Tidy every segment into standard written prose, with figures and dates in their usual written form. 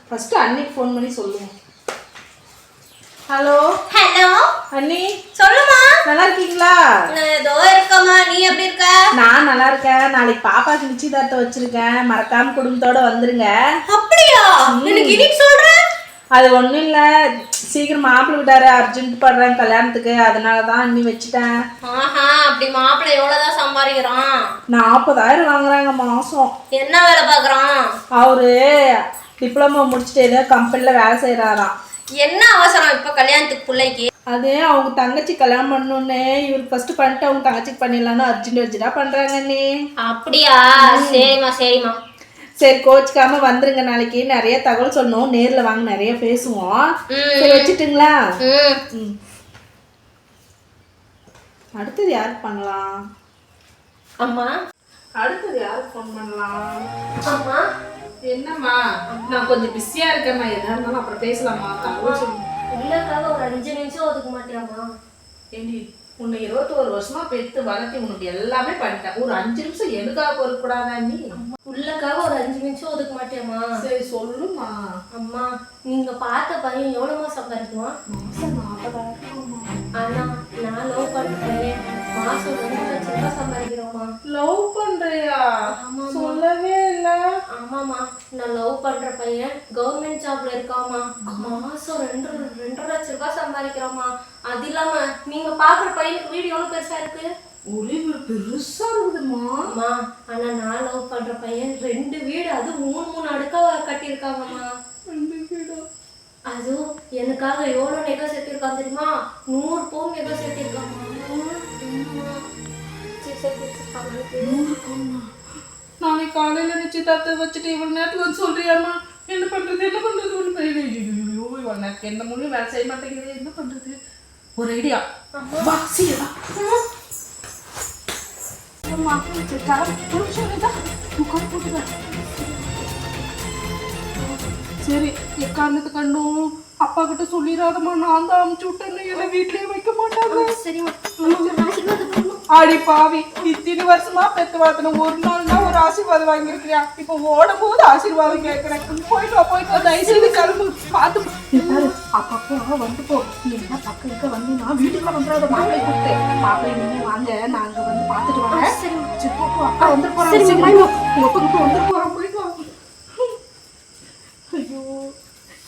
First அன்னைக்கு phone பண்ணி சொல்லுவோம். ஹலோ ஹலோ அண்ணி, சொல்லுமா. நல்லா இருக்கீங்களா? ஏதோ இருக்கமா. நீ எப்படி இருக்க? நான் நல்லா இருக்கேன். நாளைக்கு பாப்பாக்கு நிச்சயதார்த்தம் வச்சிருக்கேன், மறக்காம குடும்பத்தோட வந்துருங்க. அப்படியா? எனக்கு இன்னைக்கு சொல்ற? அது ஒன்றும் இல்லை, சீக்கிரம் மாப்பிள்ளை விட்டாரு, அர்ஜென்ட் பண்றேன் கல்யாணத்துக்கு, அதனால தான் இன்னி வச்சுட்டேன். ஆஹா, அப்படி மாப்பிள்ளை எவ்வளவுதான் சம்பாதிக்கிறான்? 40,000 வாங்குறாங்க மாசம். என்ன வேலை பாக்குறான்? அவரு டிப்ளமோ முடிச்சுட்டு ஏதோ கம்பெனில வேலை செய்யறாராம். என்ன அவசரம் இப்ப கல்யாணத்துக்கு பிள்ளைக்கு? அது அவங்க தங்கச்சி கல்யாணம் பண்ணணுன்னு இவருக்கு ஃபர்ஸ்ட் பண்ணிட்டு அவங்க தங்கச்சிக்கு பண்ணிடலான்னு அர்ஜென்டா பண்றாங்க நீ. அப்படியா? சரிம்மா சரிம்மா. சரி, கோச்சிக்காம வந்துருங்க. நாளைக்கு நிறைய தகவல் சொல்லணும், நேர்ல வாங்க, நிறைய பேசுவோம். சரி, வச்சுட்டுங்களா? அடுத்தது யாருக்கு பண்ணலாம்? அம்மா. அடுத்தது யாருக்கு ஃபோன் பண்ணலாம்? அம்மா. என்னம்மா? நான் கொஞ்சம் பிஸியா இருக்கேம்மா, எதா இருந்தாலும் அப்புறம் பேசலாமா? தகவல் சொல்லுங்க. உள்ளக்காக ஒரு 5 நிமிஷம் ஒதுக்க மாட்டியாமா? ஏண்டி, உன்னை 21 வருஷமா பெத்து வளர்த்தி உனக்கு எல்லாமே பண்ணிட்டேன், ஒரு 5 நிமிஷம் எனக்காக பொறுக்கூடாதா நீ? உள்ளக்காக ஒரு 5 நிமிஷம் ஒதுக்க மாட்டியாமா? சரி சொல்லுமா. அம்மா, நீங்க பார்த்த பையன் எவ்வளவுமா சம்பாதிக்குவான்? மாசம் 40,000. ஆனா நான் லவ் பண்ற பையன் மாசம் 2 லட்சம் ரூபாய் சம்பாதிக்கிறோமா? லவ் பண்றியா? சொல்லவே இல்ல. ஆமாமா, நான் லவ் பண்ற பையன் கவர்மெண்ட் ஜாப்ல இருக்காமா, மாசம் 2 லட்சம் ரூபாய் சம்பாதிக்கிறோமா. அது இல்லாம நீங்க பாக்குற பையனுக்கு வீடு எவ்வளவு பெருசா இருக்கு? ஒரே வீடு பெருசா இருக்குதுமா. அம்மா, ஆனா நான் லவ் பண்ற பையன் 2 வீடு, அது 3 அடுக்கா கட்டியிருக்காங்கம்மா. 2 வீடு. அதுவும் எனக்காக எவ்வளவு நெகை சேர்த்திருக்கான் தெரியுமா? 100 பவுன் நெகை சேர்த்திருக்காமா. 100 பவுனா? நாளைக்கு காலையில நிச்சயதார்த்தம் வச்சுட்டு இவ்வளவு நேரத்துக்கு வந்து சொல்றியாமா? என்ன பண்றது ஒண்ணு தெரியல. ஐயோ, இவ்வளவு நேரத்துக்கு என்ன முடியும் வேலை செய்ய மாட்டேங்குது, என்ன பண்றது? ஒரு ஐடியா. வா சீரா. சரி, எக்காரணத்து கண்ணும் அப்பா கிட்ட சொல்லிடாதம்மா, நான் தான் அமுச்சு விட்டேன்னு, என்ன வீட்லயே வைக்க மாட்டாங்க. அடி பாவி, இத்தனை வருஷமா பெத்து வாத்தின ஒரு நாள்னா ஒரு ஆசீர்வாதம் வாங்கிருக்கியா, இப்ப ஓடும் போது ஆசீர்வாதம் கேட்கிறேன். போயிட்டு வா, தயவுசெய்து கிளம்பு. பார்த்து அப்பப்போ வந்து போ. நீ என்ன பக்கம் இருக்க வந்து நான் வீட்டுக்குள்ள வந்துடாத, மாப்பிள்ளை கூப்பிட்டு மாப்பிள்ளை நீங்க வாங்க, நாங்க வந்து பாத்துட்டு வாங்க. சரி போ, அப்பா வந்து போறாங்க, ஒப்புக்கு வந்து போறோம், போயிட்டு வாங்க. ஐயோ,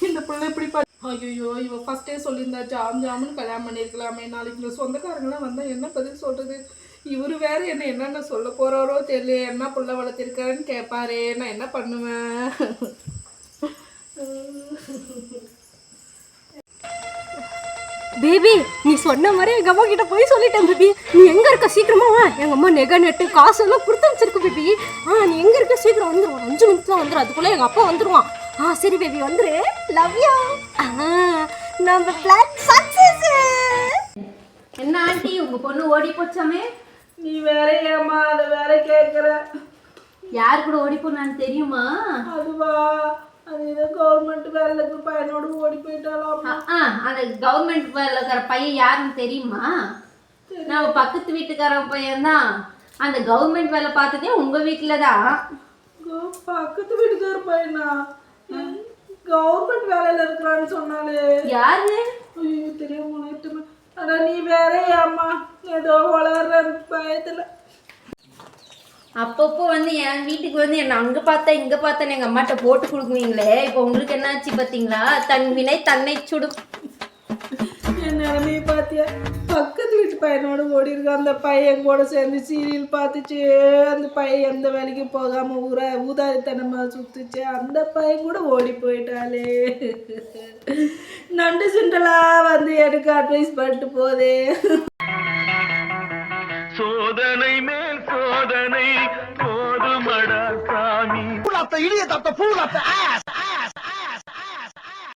இந்த பிள்ளை இப்படி ஐயோ, இவ ஃபர்ஸ்டே சொல்லியிருந்தா ஜாமுன்னு கல்யாணம் பண்ணியிருக்கலாமே. நாளைக்கு இந்த சொந்தக்காரங்களாம் வந்தால் என்ன பதில் சொல்கிறது? இவர் வேற என்னென்ன சொல்ல போகிறாரோ தெரியல. என்ன பிள்ளை வளர்த்திருக்காருன்னு கேட்பாரு, நான் என்ன பண்ணுவேன்? பேபி, நீ சொன்ன மாதிரி எங்க அம்மா கிட்ட போய் சொல்லிட்டேன் பேபி. நீ எங்க இருக்க? சீக்கிரமா வா. எங்க அம்மா நெகை நெட்டு காசு எல்லாம் கொடுத்து வச்சிருக்கு பேபி. நீ எங்க இருக்க? சீக்கிரம் வந்துடும், 5 நிமிஷம் வந்துடும், அதுக்குள்ள எங்க அப்பா வந்துருவான். சரி பேபி, வந்துரு. Love you. நம்ம பிளான் சக்சஸ். என்ன ஆண்டி, உங்க பொண்ணு ஓடி போச்சாமே? நீ வேற ஏமா அதை வேற கேட்குற? யார் கூட ஓடி போனான்னு தெரியுமா? அதுவா, அது ஏதோ கவர்மெண்ட் வேலைக்கு பையனோடு ஓடி போயிட்டாலாம். அந்த கவர்மெண்ட் வேலை இருக்கிற பையன் யாருன்னு தெரியுமா? நம்ம பக்கத்து வீட்டுக்காரன் பையன் தான். அந்த கவர்மெண்ட் வேலை பார்த்ததே உங்க வீட்டுல தான். பக்கத்து வீட்டுக்கார பையனா? கவர்மெண்ட் வேலையில இருக்கிறான்னு சொன்னாலே. யாரு? ஐயோ, தெரியாம நேற்றுமே. ஆனா நீ வேற ஏம்மா ஏதோ வளர்ற பயத்துல. அப்பப்போ வந்து என் வீட்டுக்கு வந்து என்ன அங்க பார்த்தா இங்க பார்த்தா எங்க அம்மாட்ட போட்டு கொடுக்குவீங்களே, இப்போ உங்களுக்கு என்னாச்சு பார்த்தீங்களா? தன் வினை தன்னை சுடும். என் நிலைமையை பார்த்தியா? பக்கத்து வீட்டு பையனோட ஓடி இருக்க. அந்த பையன் கூட சேர்ந்து சீரியல் பார்த்துச்சு. அந்த பையன் எந்த வேலைக்கும் போகாம ஊதாரித்தனமா சுத்துச்சு. அந்த பையன் கூட ஓடி போயிட்டாலே. நண்டு சுண்டலா வந்து எனக்கு அட்வைஸ் பண்ணிட்டு போதே. சோதனை மேல் சோதனை போதுமடா சாமி.